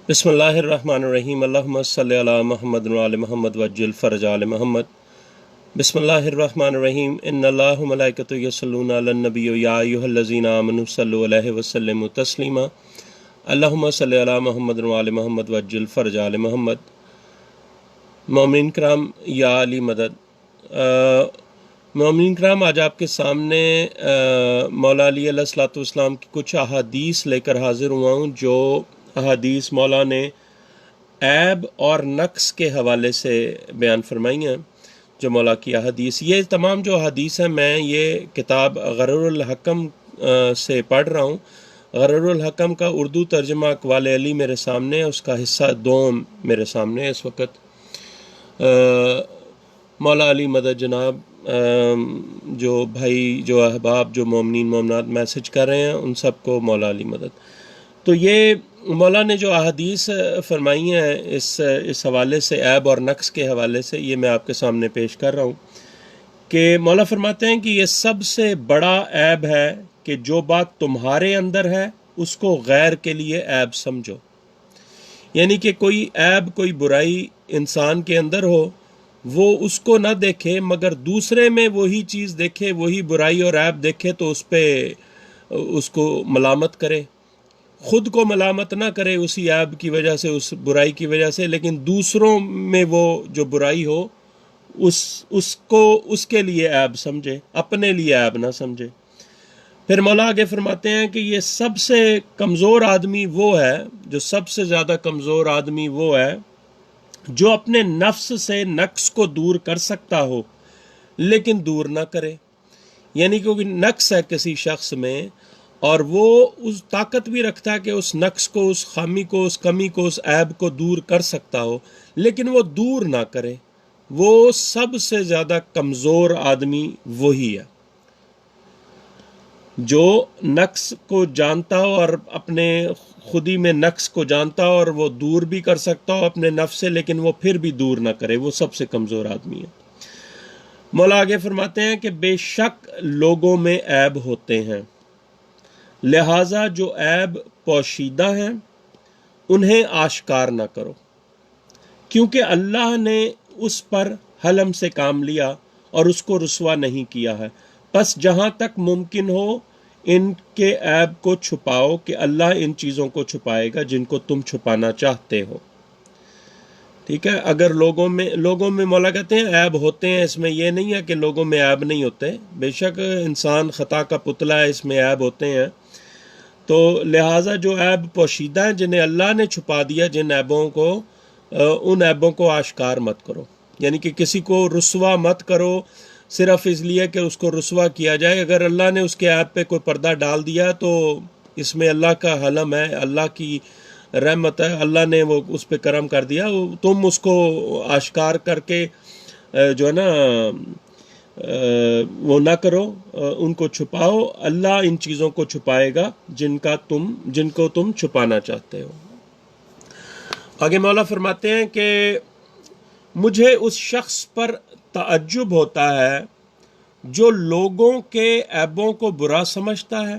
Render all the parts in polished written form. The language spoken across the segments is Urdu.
بسم اللہ الرحمن الرحیم اللہم صلی علی محمد وعلی محمد وعجل فرج آل محمد۔ بسم اللہ الرحمن الرحیم ان اللہ ملائکۃ یصلون علی النبی یا ایھا الذین آمنوا صلوا علیہ وسلموا تسلیما۔ اللہم صلی علی محمد وعلی محمد وعجل فرج آل محمد۔ مومنین کرام یا علی مدد۔ مومنین کرام، آج آپ کے سامنے مولا علی علیہ الصلوۃ والسلام کی کچھ احادیث لے کر حاضر ہوا ہوں، جو احادیث مولا نے عیب اور نقص کے حوالے سے بیان فرمائی ہیں۔ جو مولا کی احادیث، یہ تمام جو احادیث ہیں، میں یہ کتاب غرر الحکم سے پڑھ رہا ہوں۔ غرر الحکم کا اردو ترجمہ اقوال علی میرے سامنے ہے، اس کا حصہ دوم میرے سامنے ہے اس وقت۔ مولا علی مدد جناب، جو بھائی، جو احباب، جو مومنین مومنات میسج کر رہے ہیں، ان سب کو مولا علی مدد۔ تو یہ مولا نے جو احادیث فرمائی ہیں اس حوالے سے، عیب اور نقص کے حوالے سے، یہ میں آپ کے سامنے پیش کر رہا ہوں کہ مولا فرماتے ہیں کہ یہ سب سے بڑا عیب ہے کہ جو بات تمہارے اندر ہے اس کو غیر کے لیے عیب سمجھو۔ یعنی کہ کوئی عیب، کوئی برائی انسان کے اندر ہو، وہ اس کو نہ دیکھے مگر دوسرے میں وہی چیز دیکھے، وہی برائی اور عیب دیکھے تو اس پہ اس کو ملامت کرے، خود کو ملامت نہ کرے اسی عیب کی وجہ سے، اس برائی کی وجہ سے، لیکن دوسروں میں وہ جو برائی ہو اس کو اس کے لیے عیب سمجھے، اپنے لیے عیب نہ سمجھے۔ پھر مولا آگے فرماتے ہیں کہ یہ سب سے کمزور آدمی وہ ہے، جو سب سے زیادہ کمزور آدمی وہ ہے جو اپنے نفس سے نقص کو دور کر سکتا ہو لیکن دور نہ کرے۔ یعنی کہ نقص ہے کسی شخص میں اور وہ اس طاقت بھی رکھتا ہے کہ اس نقص کو، اس خامی کو، اس کمی کو، اس عیب کو دور کر سکتا ہو، لیکن وہ دور نہ کرے، وہ سب سے زیادہ کمزور آدمی وہی ہے جو نقص کو جانتا ہو اور اپنے خودی میں نقص کو جانتا ہو اور وہ دور بھی کر سکتا ہو اپنے نفس سے، لیکن وہ پھر بھی دور نہ کرے، وہ سب سے کمزور آدمی ہے۔ مولا آگے فرماتے ہیں کہ بے شک لوگوں میں عیب ہوتے ہیں، لہٰذا جو عیب پوشیدہ ہیں انہیں آشکار نہ کرو، کیونکہ اللہ نے اس پر حلم سے کام لیا اور اس کو رسوا نہیں کیا ہے۔ پس جہاں تک ممکن ہو ان کے عیب کو چھپاؤ کہ اللہ ان چیزوں کو چھپائے گا جن کو تم چھپانا چاہتے ہو۔ ٹھیک ہے، اگر لوگوں میں مولا کہتے ہیں عیب ہوتے ہیں، اس میں یہ نہیں ہے کہ لوگوں میں عیب نہیں ہوتے، بے شک انسان خطا کا پتلا ہے، اس میں عیب ہوتے ہیں۔ تو لہٰذا جو عیب پوشیدہ ہیں، جنہیں اللہ نے چھپا دیا، جن عیبوں کو، ان عیبوں کو آشکار مت کرو۔ یعنی کہ کسی کو رسوا مت کرو صرف اس لیے کہ اس کو رسوا کیا جائے۔ اگر اللہ نے اس کے عیب پہ کوئی پردہ ڈال دیا تو اس میں اللہ کا حلم ہے، اللہ کی رحمت ہے، اللہ نے وہ اس پہ کرم کر دیا، تم اس کو آشکار کر کے جو ہے نا وہ نہ کرو، ان کو چھپاؤ، اللہ ان چیزوں کو چھپائے گا جن کو تم چھپانا چاہتے ہو۔ آگے مولا فرماتے ہیں کہ مجھے اس شخص پر تعجب ہوتا ہے جو لوگوں کے عیبوں کو برا سمجھتا ہے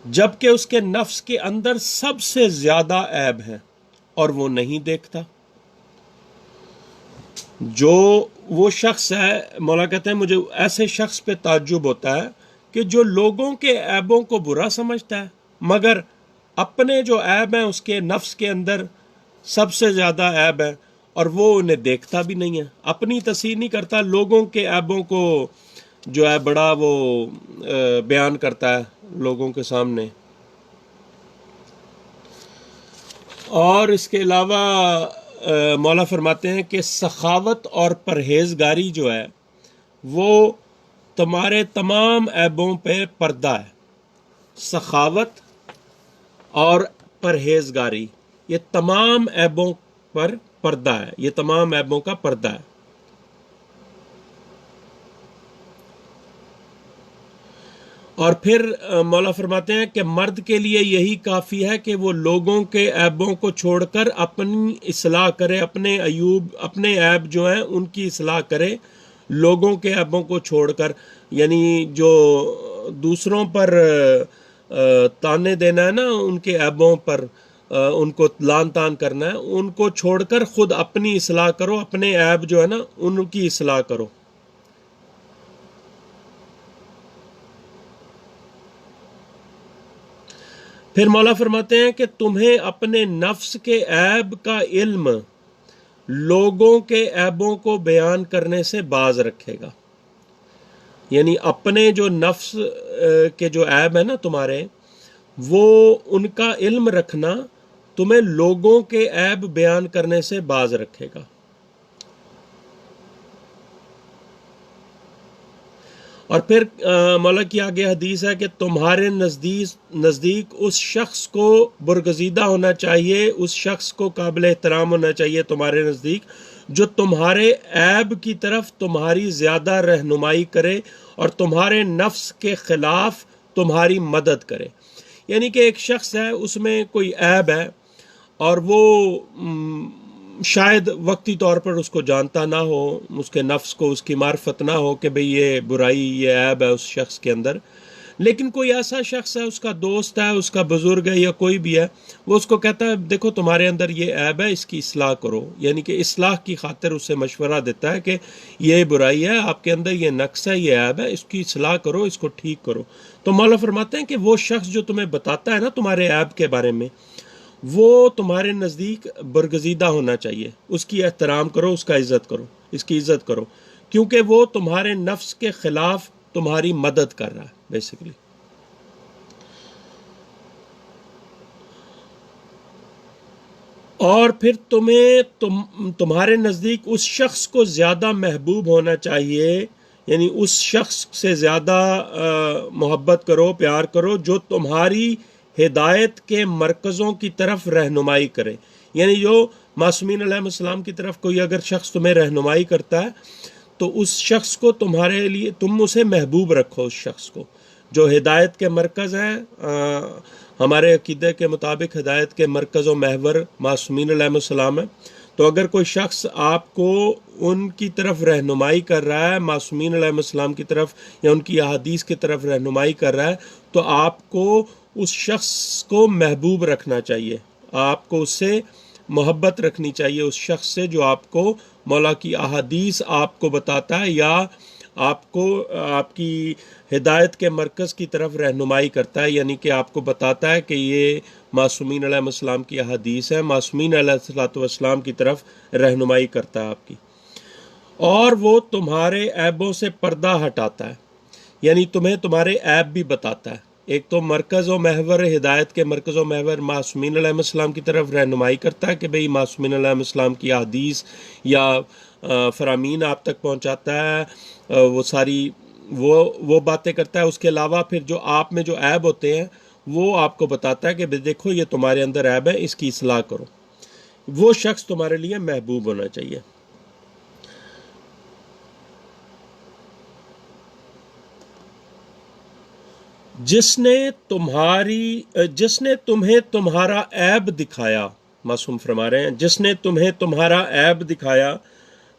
جبکہ اس کے نفس کے اندر سب سے زیادہ عیب ہے اور وہ نہیں دیکھتا۔ جو وہ شخص ہے، مولا کہتے ہیں مجھے ایسے شخص پہ تعجب ہوتا ہے کہ جو لوگوں کے عیبوں کو برا سمجھتا ہے مگر اپنے جو عیب ہیں اس کے نفس کے اندر سب سے زیادہ عیب ہے اور وہ انہیں دیکھتا بھی نہیں ہے، اپنی تصحیح نہیں کرتا، لوگوں کے عیبوں کو جو ہے بڑا وہ بیان کرتا ہے لوگوں کے سامنے۔ اور اس کے علاوہ مولا فرماتے ہیں کہ سخاوت اور پرہیزگاری جو ہے وہ تمہارے تمام عیبوں پہ پردہ ہے۔ سخاوت اور پرہیزگاری یہ تمام عیبوں پر پردہ ہے، یہ تمام عیبوں کا پردہ ہے۔ اور پھر مولا فرماتے ہیں کہ مرد کے لیے یہی کافی ہے کہ وہ لوگوں کے عیبوں کو چھوڑ کر اپنی اصلاح کرے، اپنے عیب جو ہیں ان کی اصلاح کرے، لوگوں کے عیبوں کو چھوڑ کر، یعنی جو دوسروں پر تانے دینا ہے نا ان کے عیبوں پر، ان کو لان تان کرنا ہے، ان کو چھوڑ کر خود اپنی اصلاح کرو، اپنے عیب جو ہے نا ان کی اصلاح کرو۔ پھر مولا فرماتے ہیں کہ تمہیں اپنے نفس کے عیب کا علم لوگوں کے عیبوں کو بیان کرنے سے باز رکھے گا۔ یعنی اپنے جو نفس کے جو عیب ہے نا تمہارے، وہ ان کا علم رکھنا تمہیں لوگوں کے عیب بیان کرنے سے باز رکھے گا۔ اور پھر مولا کی آگے حدیث ہے کہ تمہارے نزدیک اس شخص کو برگزیدہ ہونا چاہیے، اس شخص کو قابل احترام ہونا چاہیے تمہارے نزدیک جو تمہارے عیب کی طرف تمہاری زیادہ رہنمائی کرے اور تمہارے نفس کے خلاف تمہاری مدد کرے۔ یعنی کہ ایک شخص ہے، اس میں کوئی عیب ہے اور وہ شاید وقتی طور پر اس کو جانتا نہ ہو، اس کے نفس کو اس کی معرفت نہ ہو کہ بھئی یہ برائی، یہ عیب ہے اس شخص کے اندر، لیکن کوئی ایسا شخص ہے، اس کا دوست ہے، اس کا بزرگ ہے یا کوئی بھی ہے، وہ اس کو کہتا ہے دیکھو تمہارے اندر یہ عیب ہے، اس کی اصلاح کرو، یعنی کہ اصلاح کی خاطر اسے مشورہ دیتا ہے کہ یہ برائی ہے آپ کے اندر، یہ نقص ہے، یہ عیب ہے، اس کی اصلاح کرو، اس کو ٹھیک کرو۔ تو مولا فرماتے ہیں کہ وہ شخص جو تمہیں بتاتا ہے نا تمہارے عیب کے بارے میں، وہ تمہارے نزدیک برگزیدہ ہونا چاہیے، اس کی احترام کرو، اس کا عزت کرو، اس کی عزت کرو، کیونکہ وہ تمہارے نفس کے خلاف تمہاری مدد کر رہا ہے بیسیکلی۔ اور پھر تمہارے نزدیک اس شخص کو زیادہ محبوب ہونا چاہیے، یعنی اس شخص سے زیادہ محبت کرو، پیار کرو جو تمہاری ہدایت کے مرکزوں کی طرف رہنمائی کرے۔ یعنی جو معصومین علیہ السلام کی طرف کوئی اگر شخص تمہیں رہنمائی کرتا ہے تو اس شخص کو تمہارے لیے تم اسے محبوب رکھو، اس شخص کو جو ہدایت کے مرکز ہیں۔ ہمارے عقیدے کے مطابق ہدایت کے مرکز و محور معصومین علیہ السلام ہے، تو اگر کوئی شخص آپ کو ان کی طرف رہنمائی کر رہا ہے، معصومین علیہ السلام کی طرف یا ان کی احادیث کی طرف رہنمائی کر رہا ہے، تو آپ کو اس شخص کو محبوب رکھنا چاہیے، آپ کو اس سے محبت رکھنی چاہیے، اس شخص سے جو آپ کو مولا کی احادیث آپ کو بتاتا ہے یا آپ کو آپ کی ہدایت کے مرکز کی طرف رہنمائی کرتا ہے، یعنی کہ آپ کو بتاتا ہے کہ یہ معصومین علیہ السلام کی احادیث ہے، معصومین علیہ السلام کی طرف رہنمائی کرتا ہے آپ کی، اور وہ تمہارے عیبوں سے پردہ ہٹاتا ہے، یعنی تمہیں تمہارے عیب بھی بتاتا ہے۔ ایک تو مرکز و محور، ہدایت کے مرکز و محور معصومین علیہ السلام کی طرف رہنمائی کرتا ہے کہ بھئی معصومین علیہ السلام کی احادیث یا فرامین آپ تک پہنچاتا ہے، وہ ساری وہ باتیں کرتا ہے۔ اس کے علاوہ پھر جو آپ میں جو عیب ہوتے ہیں وہ آپ کو بتاتا ہے کہ دیکھو یہ تمہارے اندر عیب ہے، اس کی اصلاح کرو۔ وہ شخص تمہارے لیے محبوب ہونا چاہیے۔ جس نے تمہیں تمہارا عیب دکھایا، معصوم فرما رہے ہیں، جس نے تمہیں تمہارا عیب دکھایا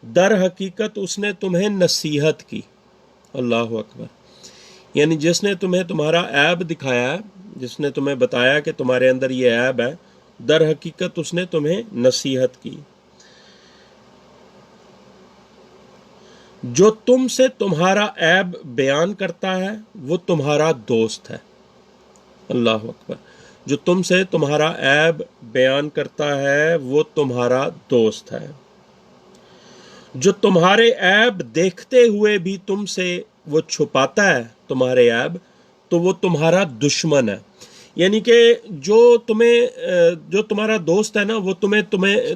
در حقیقت اس نے تمہیں نصیحت کی۔ اللہ اکبر۔ یعنی جس نے تمہیں تمہارا عیب دکھایا، جس نے تمہیں بتایا کہ تمہارے اندر یہ عیب ہے، در حقیقت اس نے تمہیں نصیحت کی۔ جو تم سے تمہارا عیب بیان کرتا ہے وہ تمہارا دوست ہے۔ اللہ اکبر۔ جو تم سے تمہارا عیب بیان کرتا ہے وہ تمہارا دوست ہے۔ جو تمہارے عیب دیکھتے ہوئے بھی تم سے وہ چھپاتا ہے تمہارے عیب، تو وہ تمہارا دشمن ہے۔ یعنی کہ جو تمہارا دوست ہے نا، وہ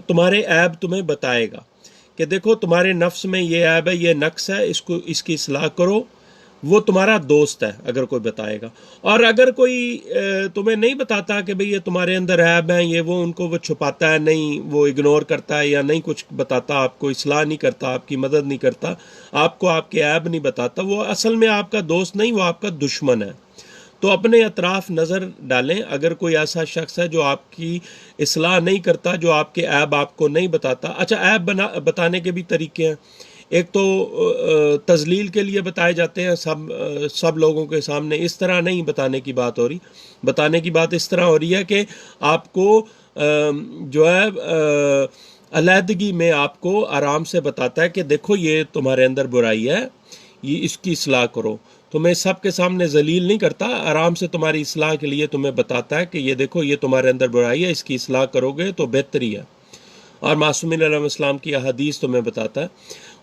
تمہارے عیب تمہیں بتائے گا کہ دیکھو تمہارے نفس میں یہ عیب ہے، یہ نقص ہے، اس کی اصلاح کرو۔ وہ تمہارا دوست ہے اگر کوئی بتائے گا۔ اور اگر کوئی تمہیں نہیں بتاتا کہ بھئی یہ تمہارے اندر عیب ہیں، یہ وہ، ان کو وہ چھپاتا ہے، نہیں وہ اگنور کرتا ہے یا نہیں کچھ بتاتا، آپ کو اصلاح نہیں کرتا، آپ کی مدد نہیں کرتا، آپ کو آپ کے عیب نہیں بتاتا، وہ اصل میں آپ کا دوست نہیں، وہ آپ کا دشمن ہے۔ تو اپنے اطراف نظر ڈالیں، اگر کوئی ایسا شخص ہے جو آپ کی اصلاح نہیں کرتا، جو آپ کے عیب آپ کو نہیں بتاتا۔ اچھا، عیب بتانے کے بھی طریقے ہیں۔ ایک تو تذلیل کے لیے بتائے جاتے ہیں سب لوگوں کے سامنے، اس طرح نہیں بتانے کی بات ہو رہی. بتانے کی بات اس طرح ہو رہی ہے کہ آپ کو جو ہے علیحدگی میں آپ کو آرام سے بتاتا ہے کہ دیکھو یہ تمہارے اندر برائی ہے، یہ اس کی اصلاح کرو. تمہیں سب کے سامنے ذلیل نہیں کرتا، آرام سے تمہاری اصلاح کے لیے تمہیں بتاتا ہے کہ یہ دیکھو یہ تمہارے اندر برائی ہے، اس کی اصلاح کرو گے تو بہتری ہے. اور معصومین علیہ السلام کی احادیث تمہیں بتاتا ہے.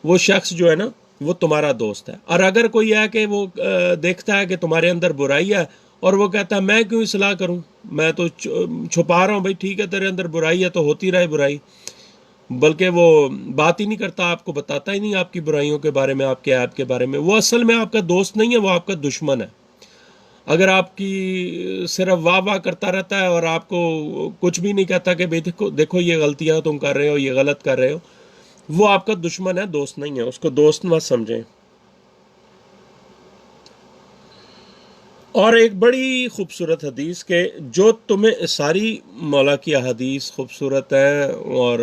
وہ شخص جو ہے نا وہ تمہارا دوست ہے. اور اگر کوئی ہے کہ وہ دیکھتا ہے کہ تمہارے اندر برائی ہے اور وہ کہتا ہے میں کیوں اصلاح کروں، میں تو چھپا رہا ہوں، بھائی ٹھیک ہے تیرے اندر برائی ہے تو ہوتی رہے برائی، بلکہ وہ بات ہی نہیں کرتا، آپ کو بتاتا ہی نہیں آپ کی برائیوں کے بارے میں، آپ کے عیب کے بارے میں، وہ اصل میں آپ کا دوست نہیں ہے، وہ آپ کا دشمن ہے. اگر آپ کی صرف واہ واہ کرتا رہتا ہے اور آپ کو کچھ بھی نہیں کہتا کہ دیکھو یہ غلطیاں تم کر رہے ہو، یہ غلط کر رہے ہو، وہ آپ کا دشمن ہے، دوست نہیں ہے. اس کو دوست مت سمجھیں. اور ایک بڑی خوبصورت حدیث کہ جو تمہیں ساری مولا کی احادیث خوبصورت ہیں اور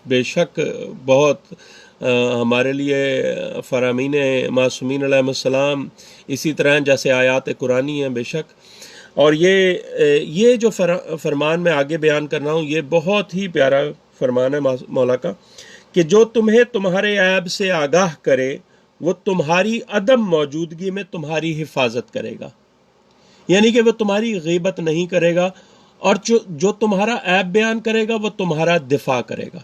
بے شک بہت ہمارے لیے فرامین معصومین علیہ السلام اسی طرح جیسے آیات قرآنی ہیں بے شک. اور یہ جو فرمان میں آگے بیان کر رہا ہوں یہ بہت ہی پیارا فرمان ہے مولا کا کہ جو تمہیں تمہارے عیب سے آگاہ کرے وہ تمہاری عدم موجودگی میں تمہاری حفاظت کرے گا. یعنی کہ وہ تمہاری غیبت نہیں کرے گا، اور جو تمہارا عیب بیان کرے گا وہ تمہارا دفاع کرے گا.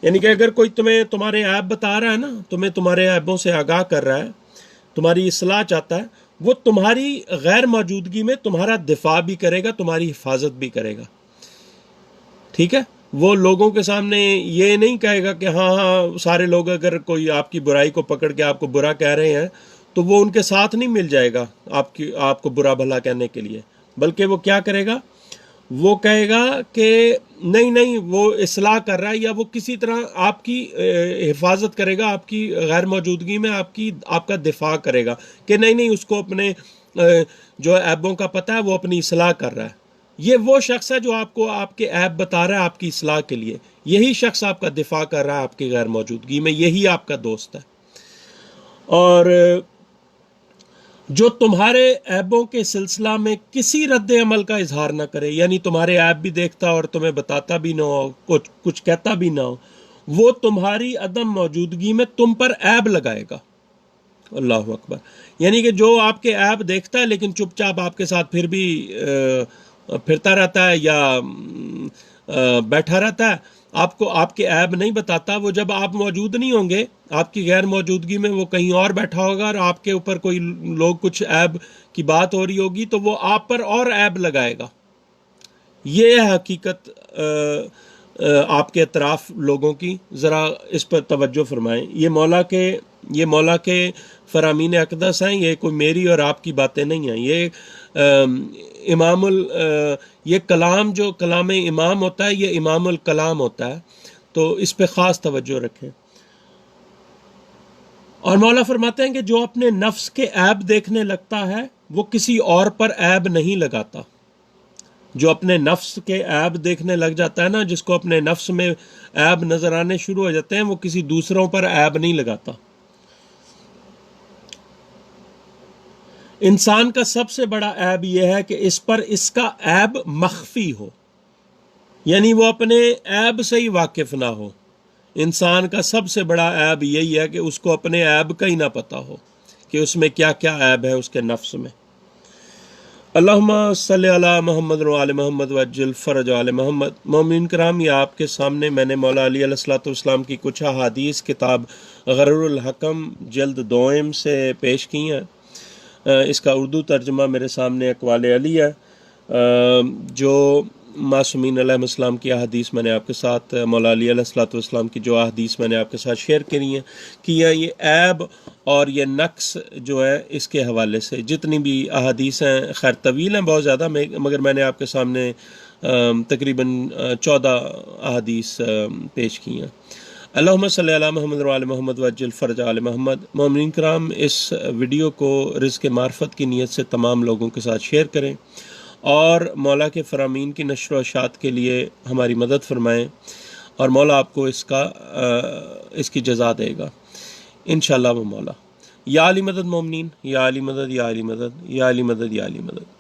یعنی کہ اگر کوئی تمہیں تمہارے عیب بتا رہا ہے نا، تمہیں تمہارے عیبوں سے آگاہ کر رہا ہے، تمہاری اصلاح چاہتا ہے، وہ تمہاری غیر موجودگی میں تمہارا دفاع بھی کرے گا، تمہاری حفاظت بھی کرے گا. ٹھیک ہے، وہ لوگوں کے سامنے یہ نہیں کہے گا کہ ہاں سارے لوگ اگر کوئی آپ کی برائی کو پکڑ کے آپ کو برا کہہ رہے ہیں تو وہ ان کے ساتھ نہیں مل جائے گا آپ کو برا بھلا کہنے کے لیے، بلکہ وہ کیا کرے گا، وہ کہے گا کہ نہیں وہ اصلاح کر رہا ہے، یا وہ کسی طرح آپ کی حفاظت کرے گا، آپ کی غیر موجودگی میں آپ کا دفاع کرے گا کہ نہیں اس کو اپنے جو عیبوں کا پتہ ہے وہ اپنی اصلاح کر رہا ہے. یہ وہ شخص ہے جو آپ کو آپ کے عیب بتا رہا ہے آپ کی اصلاح کے لیے، یہی شخص آپ کا دفاع کر رہا ہے آپ کی غیر موجودگی میں، یہی آپ کا دوست ہے. اور جو تمہارے عیبوں کے سلسلہ میں کسی رد عمل کا اظہار نہ کرے، یعنی تمہارے عیب بھی دیکھتا اور تمہیں بتاتا بھی نہ ہو، کچھ کہتا بھی نہ ہو، وہ تمہاری عدم موجودگی میں تم پر عیب لگائے گا. اللہ اکبر. یعنی کہ جو آپ کے عیب دیکھتا ہے لیکن چپ چاپ آپ کے ساتھ پھر بھی پھرتا رہتا ہے یا بیٹھا رہتا ہے، آپ کو آپ کے عیب نہیں بتاتا، وہ جب آپ موجود نہیں ہوں گے، آپ کی غیر موجودگی میں وہ کہیں اور بیٹھا ہوگا اور آپ کے اوپر کوئی لوگ کچھ عیب کی بات ہو رہی ہوگی تو وہ آپ پر اور عیب لگائے گا. یہ حقیقت آپ کے اطراف لوگوں کی، ذرا اس پر توجہ فرمائیں. یہ مولا کے فرامین اقدس ہیں، یہ کوئی میری اور آپ کی باتیں نہیں ہیں. یہ کلام جو کلام امام ہوتا ہے یہ امام الکلام ہوتا ہے، تو اس پہ خاص توجہ رکھیں. اور مولا فرماتے ہیں کہ جو اپنے نفس کے عیب دیکھنے لگتا ہے وہ کسی اور پر عیب نہیں لگاتا. جو اپنے نفس کے عیب دیکھنے لگ جاتا ہے نا، جس کو اپنے نفس میں عیب نظر آنے شروع ہو جاتے ہیں، وہ کسی دوسروں پر عیب نہیں لگاتا. انسان کا سب سے بڑا عیب یہ ہے کہ اس پر اس کا عیب مخفی ہو، یعنی وہ اپنے عیب سے ہی واقف نہ ہو. انسان کا سب سے بڑا عیب یہی ہے کہ اس کو اپنے عیب کا ہی نہ پتہ ہو کہ اس میں کیا کیا عیب ہے اس کے نفس میں. اللہم صلی علی محمد و آل محمد وعجل فرج آل محمد. مومنین کرام، یہ آپ کے سامنے میں نے مولا علی علیہ الصلوۃ والسلام کی کچھ احادیث کتاب غرر الحکم جلد دوئم سے پیش کی ہیں. اس کا اردو ترجمہ میرے سامنے اقوال علی ہے. جو معصومین علیہ السلام کی احادیث میں نے آپ کے ساتھ، مولا علی علیہ الصلوۃ والسلام کی جو احادیث میں نے آپ کے ساتھ شیئر کی ہیں، یہ عیب اور یہ نقص جو ہے اس کے حوالے سے جتنی بھی احادیث ہیں، خیر طویل ہیں بہت زیادہ، مگر میں نے آپ کے سامنے تقریباً 14 احادیث پیش کی ہیں. اللہم صلی علی محمد و آل محمد وعجل فرج آل محمد. مومنین کرام، اس ویڈیو کو رزق معرفت کی نیت سے تمام لوگوں کے ساتھ شیئر کریں اور مولا کے فرامین کی نشر و اشاعت کے لیے ہماری مدد فرمائیں، اور مولا آپ کو اس کی جزا دے گا. انشاءاللہ وہ مولا. یا علی مدد مومنین، یا علی مدد، یا علی مدد، یا علی مدد، یا علی مدد.